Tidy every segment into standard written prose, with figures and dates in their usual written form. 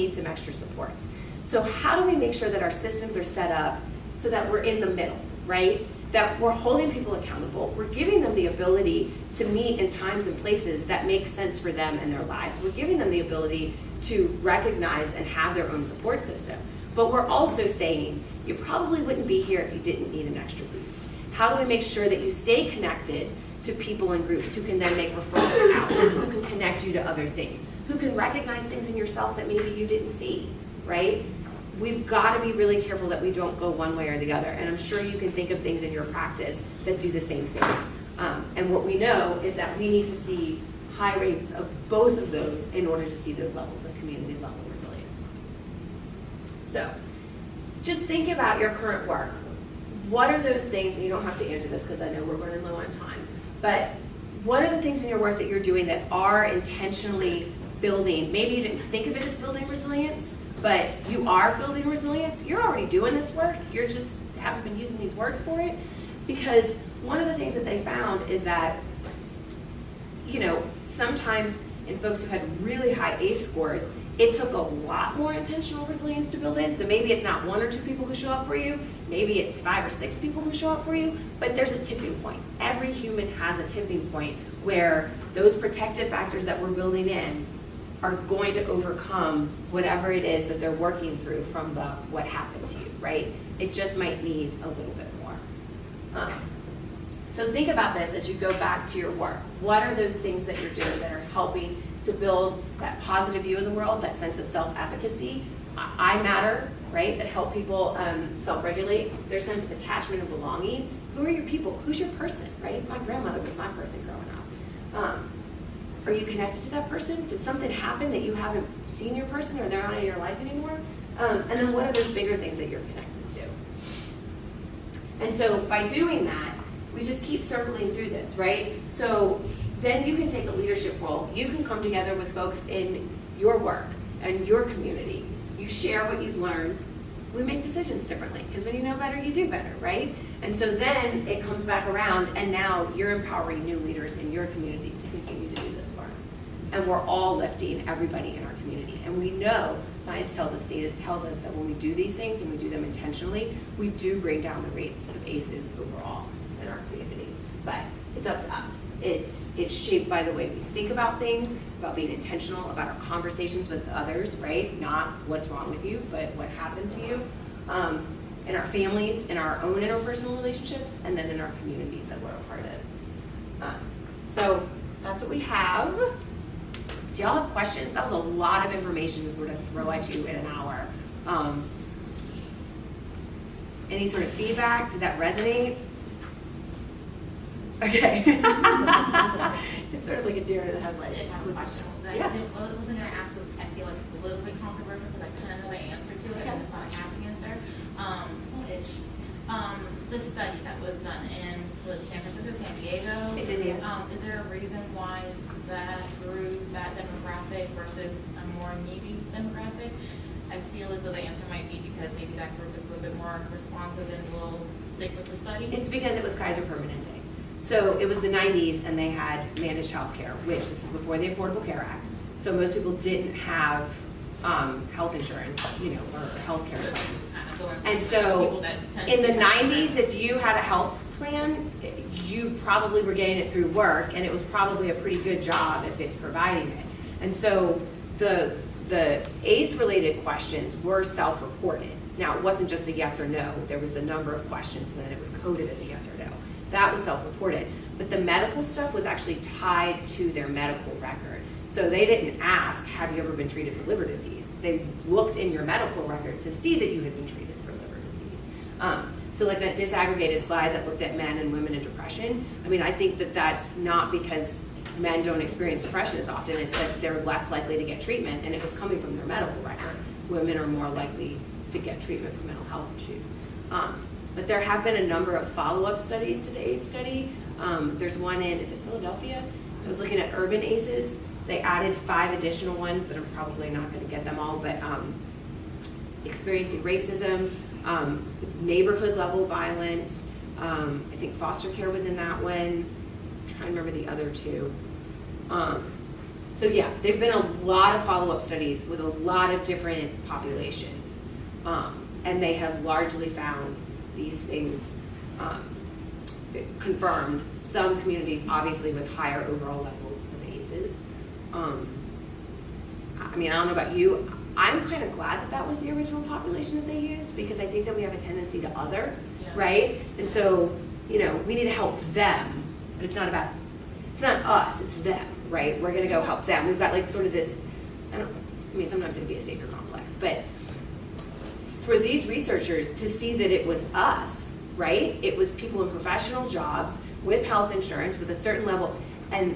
need some extra supports. So how do we make sure that our systems are set up so that we're in the middle, right? That we're holding people accountable. We're giving them the ability to meet in times and places that make sense for them and their lives. We're giving them the ability to recognize and have their own support system. But we're also saying, you probably wouldn't be here if you didn't need an extra boost. How do we make sure that you stay connected to people and groups who can then make referrals out, who can connect you to other things, who can recognize things in yourself that maybe you didn't see, right? We've got to be really careful that we don't go one way or the other. And I'm sure you can think of things in your practice that do the same thing. And what we know is that we need to see high rates of both of those in order to see those levels of community level resilience. So just think about your current work. What are those things, and you don't have to answer this because I know we're running low on time, but what are the things in your work that you're doing that are intentionally building, maybe you didn't think of it as building resilience, but you are building resilience. You're already doing this work, you're just haven't been using these words for it. Because one of the things that they found is that, you know, sometimes in folks who had really high ACE scores, it took a lot more intentional resilience to build in. So maybe it's not 1 or 2 people who show up for you, maybe it's 5 or 6 people who show up for you, but there's a tipping point. Every human has a tipping point where those protective factors that we're building in are going to overcome whatever it is that they're working through from the what happened to you, right? It just might need a little bit more. So think about this as you go back to your work. What are those things that you're doing that are helping to build that positive view of the world, that sense of self-efficacy? I matter, right? That help people self-regulate, their sense of attachment and belonging. Who are your people? Who's your person, right? My grandmother was my person growing up. Are you connected to that person? Did something happen that you haven't seen your person or they're not in your life anymore? And then what are those bigger things that you're connected to? And so by doing that, we just keep circling through this, right? So then you can take a leadership role. You can come together with folks in your work and your community. You share what you've learned. We make decisions differently because when you know better, you do better, right? And so then it comes back around and now you're empowering new leaders in your community to continue to do this work. And we're all lifting everybody in our community. And we know, science tells us, data tells us that when we do these things and we do them intentionally, we do bring down the rates of ACEs overall in our community. But it's up to us. It's shaped by the way we think about things, about being intentional, about our conversations with others, right? Not what's wrong with you, but what happened to you. In our families, in our own interpersonal relationships, and then in our communities that we're a part of. So that's what we have. Do y'all have questions? That was a lot of information to sort of throw at you in an hour. Any sort of feedback? Did that resonate? Okay. It's sort of like a deer in the headlights. I have a question. Yeah. I wasn't going to ask, but I feel like it's a little bit controversial because I kind of know the answer to it, and it's not a happy answer. The study that was done in San Francisco, San Diego. It's India. Is there a reason why that group, that demographic versus a more needy demographic? I feel as though the answer might be because maybe that group is a little bit more responsive and will stick with the study. It's because it was Kaiser Permanente. So it was the 90s and they had managed health care, which this is before the Affordable Care Act. So most people didn't have health insurance, you know, or health care. And so in the 90s, if you had a health plan, you probably were getting it through work and it was probably a pretty good job if it's providing it. And so the ACE related questions were self-reported. Now it wasn't just a yes or no, there was a number of questions and then it was coded as a yes or no. That was self-reported. But the medical stuff was actually tied to their medical record. So they didn't ask, have you ever been treated for liver disease? They looked in your medical record to see that you had been treated for liver disease. So like that disaggregated slide that looked at men and women and depression, I mean, I think that that's not because men don't experience depression as often, it's that they're less likely to get treatment and it was coming from their medical record. Women are more likely to get treatment for mental health issues. But there have been a number of follow-up studies to the ACE study. There's one in, is it Philadelphia? I was looking at urban ACEs. They added 5 additional ones that I'm probably not going to get them all, but experiencing racism, neighborhood level violence. I think foster care was in that one. I'm trying to remember the other 2. So yeah, there've been a lot of follow-up studies with a lot of different populations, and they have largely found these things confirmed. Some communities, obviously, with higher overall levels of ACEs. I mean, I don't know about you. I'm kind of glad that that was the original population that they used, because I think that we have a tendency to other, right? And so, you know, we need to help them, but it's not us, it's them, right? We're going to go help them. We've got like sort of this, I mean, sometimes it can be a savior complex, but for these researchers to see that it was us, right? It was people in professional jobs with health insurance with a certain level, and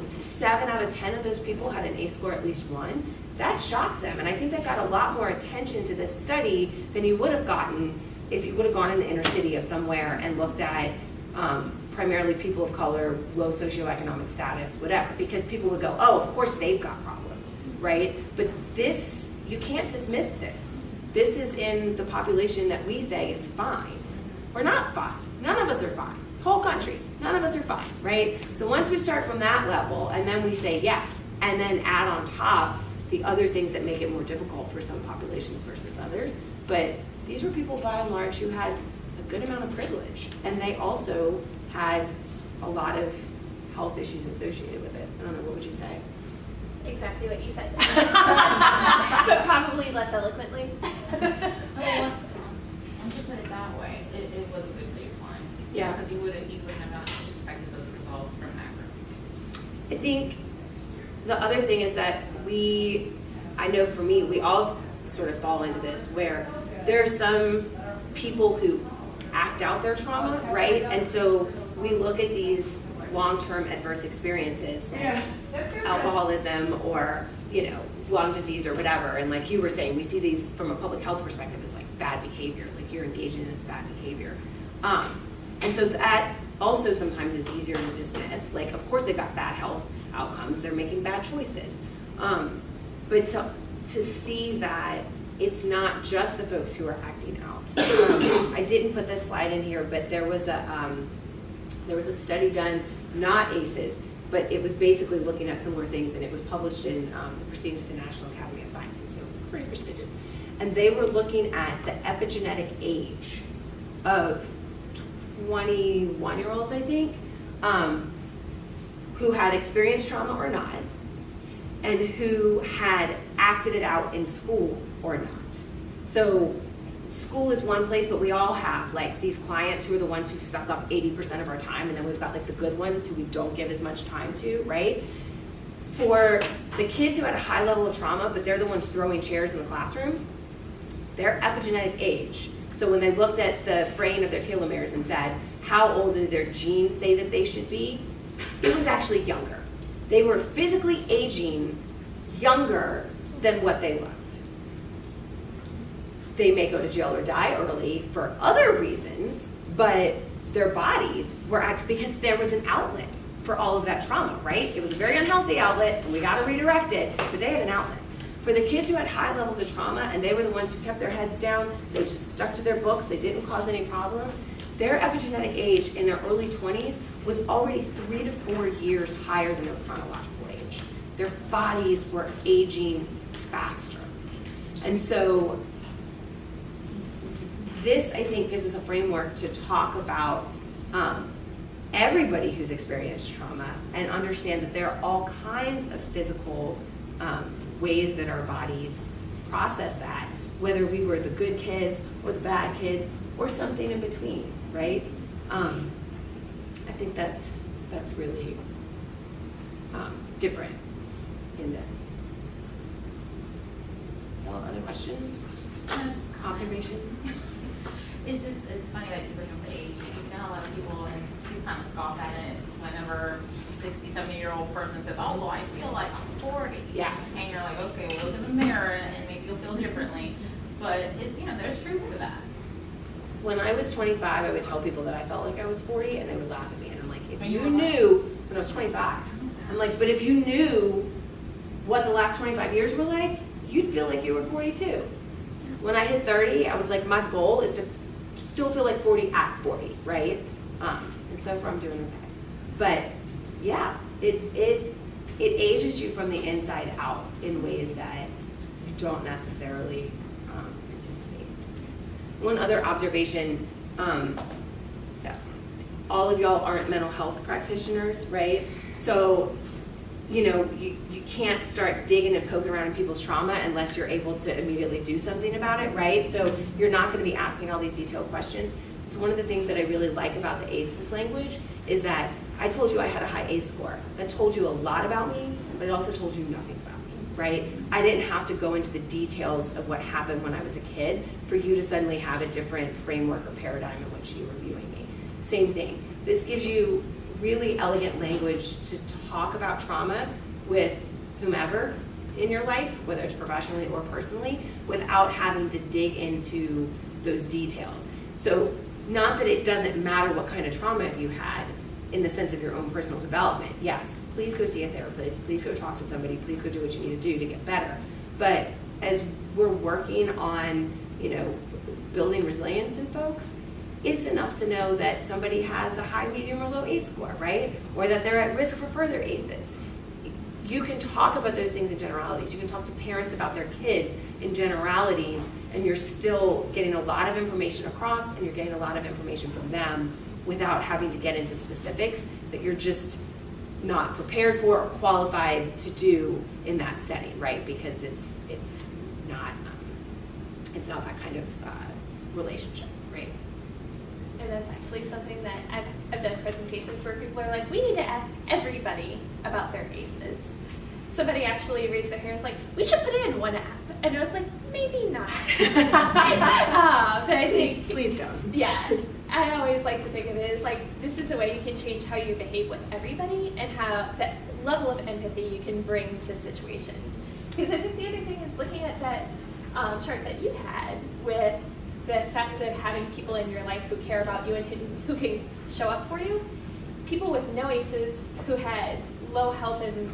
7 out of 10 of those people had an ACE score at least 1. That shocked them, and I think that got a lot more attention to this study than you would have gotten if you would have gone in the inner city of somewhere and looked at primarily people of color, low socioeconomic status, whatever, because people would go, oh, of course they've got problems, right? But this, you can't dismiss this. This is in the population that we say is fine. We're not fine. None of us are fine. This whole country, none of us are fine, right? So once we start from that level, and then we say yes, and then add on top the other things that make it more difficult for some populations versus others. But these were people by and large who had a good amount of privilege, and they also had a lot of health issues associated with it. I don't know, what would you say? Exactly what you said. But probably less eloquently. Well, once you put it that way, it was a good baseline. Yeah. Because you wouldn't have expected those results from that group. I think the other thing is that I know for me, we all sort of fall into this, where there are some people who act out their trauma, right? And so we look at these long-term adverse experiences, like alcoholism or, you know, lung disease or whatever. And like you were saying, we see these from a public health perspective as like bad behavior, like you're engaging in this bad behavior. And so that also sometimes is easier to dismiss. Like, of course they've got bad health outcomes, they're making bad choices. But to see that it's not just the folks who are acting out. I didn't put this slide in here, but there was a study done, not ACEs, but it was basically looking at similar things, and it was published in the Proceedings of the National Academy of Sciences, so pretty prestigious. And they were looking at the epigenetic age of 21-year-olds, I think, who had experienced trauma or not, and who had acted it out in school or not. So school is one place, but we all have like these clients who are the ones who suck up 80% of our time, and then we've got like the good ones who we don't give as much time to, right? For the kids who had a high level of trauma, but they're the ones throwing chairs in the classroom, their epigenetic age. So when they looked at the fraying of their telomeres and said, how old do their genes say that they should be? It was actually younger. They were physically aging younger than what they looked. They may go to jail or die early for other reasons, but their bodies were because there was an outlet for all of that trauma, right? It was a very unhealthy outlet, and we got to redirect it, but they had an outlet. For the kids who had high levels of trauma, and they were the ones who kept their heads down, they just stuck to their books, they didn't cause any problems, their epigenetic age in their early 20s was already 3 to 4 years higher than their chronological age. Their bodies were aging faster. And so this, I think, gives us a framework to talk about everybody who's experienced trauma and understand that there are all kinds of physical ways that our bodies process that, whether we were the good kids or the bad kids or something in between, right? I think that's really different in this. Y'all have other questions? Observations? It's funny that you bring up the age, because you know a lot of people, and you kind of scoff at it whenever a 60, 70-year-old person says, oh, well, I feel like I'm 40. Yeah. And you're like, okay, well, look in the mirror and maybe you'll feel differently. But, there's truth to that. When I was 25, I would tell people that I felt like I was 40, and they would laugh at me. And I'm like, if you knew, when I was 25, I'm like, but if you knew what the last 25 years were like, you'd feel like you were 42. When I hit 30, I was like, my goal is to still feel like 40 at 40, right? And so far I'm doing okay. But yeah, it ages you from the inside out in ways that you don't necessarily anticipate. One other observation, all of y'all aren't mental health practitioners, right? So, you can't start digging and poking around in people's trauma unless you're able to immediately do something about it, right? So you're not going to be asking all these detailed questions. It's one of the things that I really like about the ACEs language is that I told you I had a high ACE score. That told you a lot about me, but it also told you nothing about me, right? I didn't have to go into the details of what happened when I was a kid for you to suddenly have a different framework or paradigm in which you were viewing me. Same thing. This gives you really elegant language to talk about trauma with whomever in your life, whether it's professionally or personally, without having to dig into those details. So not that it doesn't matter what kind of trauma you had in the sense of your own personal development. Yes, please go see a therapist, please go talk to somebody, please go do what you need to do to get better. But as we're working on, building resilience in folks, it's enough to know that somebody has a high, medium, or low ACE score, right? Or that they're at risk for further ACEs. You can talk about those things in generalities. You can talk to parents about their kids in generalities, and you're still getting a lot of information across, and you're getting a lot of information from them without having to get into specifics that you're just not prepared for or qualified to do in that setting, right? Because it's not that kind of relationship, right? And that's actually something that I've done presentations where people are like, we need to ask everybody about their ACEs. Somebody actually raised their hand, like, we should put it in one app. And I was like, maybe not. But I think, please don't. Yeah, I always like to think of it as like, this is a way you can change how you behave with everybody and how that level of empathy you can bring to situations. Because I think the other thing is looking at that chart that you had with the effects of having people in your life who care about you and who can show up for you. People with no ACEs who had low health and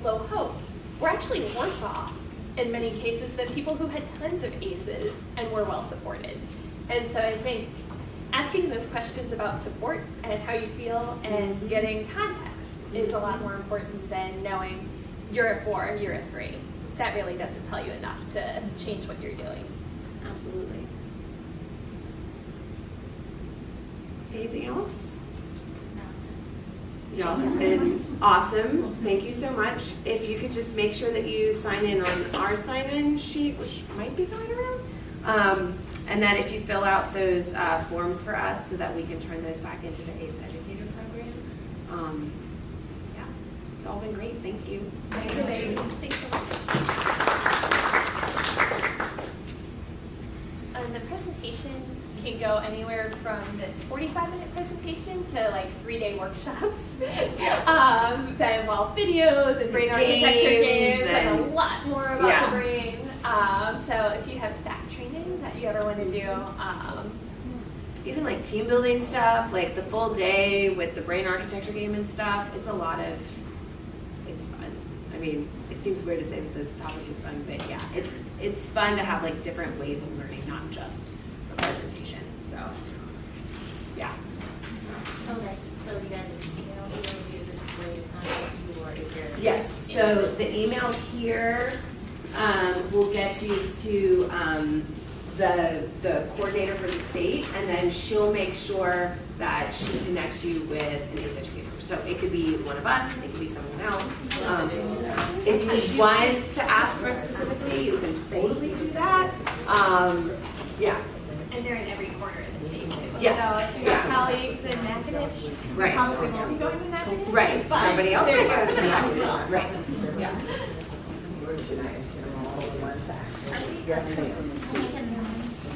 low hope were actually worse off in many cases than people who had tons of ACEs and were well supported. And so I think asking those questions about support and how you feel and getting context is a lot more important than knowing you're a 4, you're a 3. That really doesn't tell you enough to change what you're doing. Absolutely. Anything else? Y'all have been awesome. Thank you so much. If you could just make sure that you sign in on our sign-in sheet, which might be going around, and that if you fill out those forms for us so that we can turn those back into the ACE Educator program. Yeah, it's all been great. Thank you. Thanks so much. The presentation can go anywhere from this 45-minute presentation to like 3-day workshops that involve videos and brain architecture games and a lot more about the brain. So if you have staff training that you ever want to do, even like team building stuff, like the full day with the brain architecture game and stuff, it's fun. I mean, it seems weird to say that this topic is fun, but yeah, it's fun to have like different ways of learning, not just a presentation. So, yeah. Okay, so you guys email you this way to contact you, or is there? Yes, so the email here will get you to the coordinator for the state, and then she'll make sure that she connects you with an ACE educator. So it could be one of us, it could be someone else. If you want to ask for us specifically, you can totally do that. Yeah. and they're in every corner of the state too. Yes. So if your colleagues in Natchitoches Right. probably won't be going to Natchitoches. Right. But Somebody else there's might go to somebody else. Natchitoches. Right. Yeah.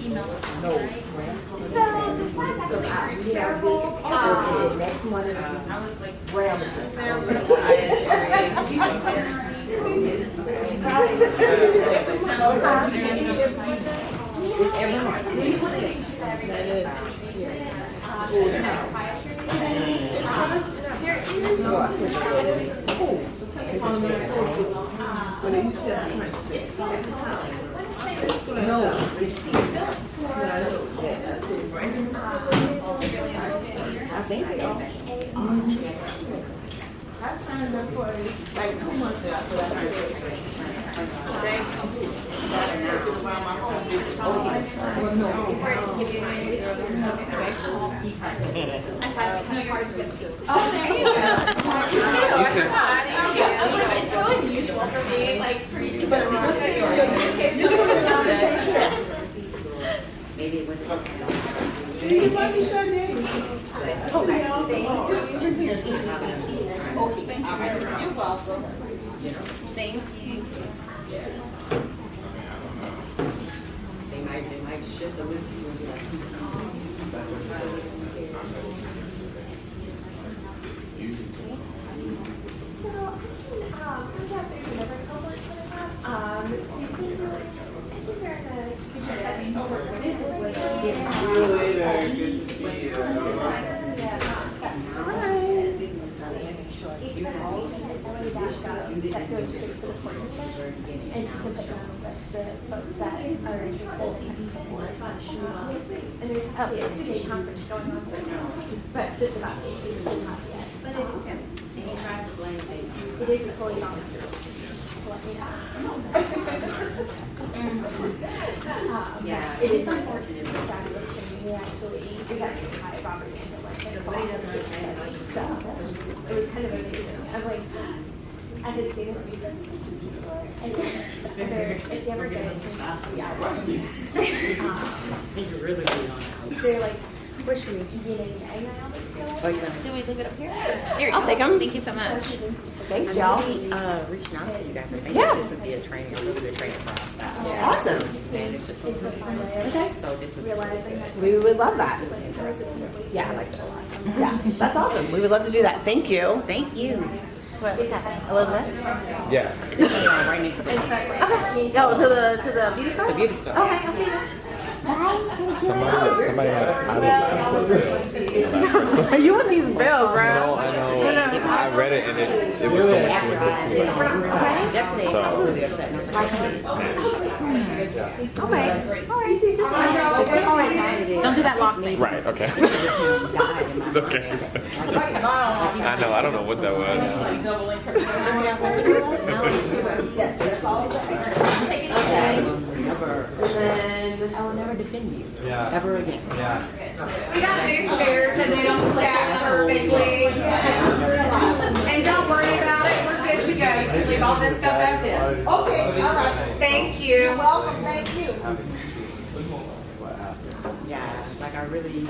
Email us, right? So the slides actually aren't shareable. I was like, is there a proprietary? I signed up for it like 2 months ago, so I heard it. Oh, there you go. You too, I forgot. It's so unusual for me, like, for you to Maybe it was. See, what is your name? You're welcome. Thank you. They might shift the whiskey and be like, So, we have another cohort coming up. We've been doing, I think they're in the education setting over See you later. Good to see you. that goes straight to the coordinator, and she can put down a list of folks that are interested in and there's actually a 2-day conference going on right now, but just about to, it's still not yet. but it is him. And he tries to blame things. It is a fully volunteer. Just let me know. Yeah. It is unfortunate for graduation. We got to high Robert Mandel like Somebody doesn't understand how you so it was kind of amazing. I'm like, I had seen it before. And if you ever get into He's really good on it. they're like What should we? yin and yang, I always feel like. Oh, you're gonna. Can we leave it up here? Here, I'll take 'em. Thank you so much. Thanks, y'all. Reaching out to you guys. I think Yeah. this would be a really good training for our staff. Awesome. And it's just Okay. so this would be Realizing that. We would love that. Yeah, I like it a lot. Yeah, that's awesome. We would love to do that. Thank you. Thank you. What's happening? Elizabeth? Yeah. Right next to the Okay. Go to the beauty store? the beauty store. Okay, I'll see you. Somebody had Are you with these bills, bro? I know. I read it and it was from what you went to. Yesterday, So- I was really upset. And I was like, Okay. All right. All right. Don't do that lock thing. Right, okay. died in my Okay. I know, I don't know what that was. Doubling for I will never defend you. Yeah. Ever again. Yeah. We got new chairs and they don't stack perfectly. And don't worry about it, we're good to go. You can leave all this stuff as is. Okay, all right. Thank you. Welcome, thank you. Yeah, like I really,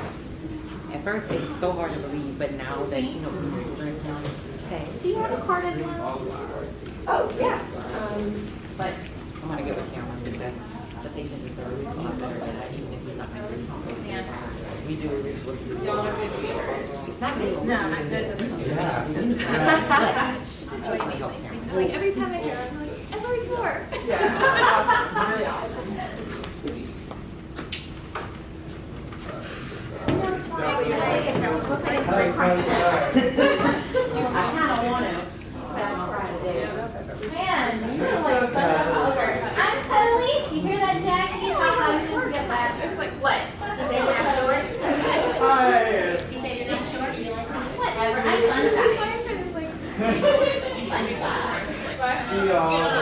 at first it was so hard to believe, but now that, you know, we're experienced now, okay. Do you have a card as well? Oh, yes. But I'm gonna get with Cameron because the patient deserves a lot better than that, even if he's not gonna do something. We do this with you. Y'all are good speakers. It's not me. No, I'm good. Like every time I hear it, I'm like, every floor. I kinda wanna. Man, you're like such a hugger. I'm cuddly. You hear that, Jackie? I'm gonna get that. It's like, what? You say you're not short? You say you're not short? You're like, whatever. I'm fun size. Fun size. See y'all.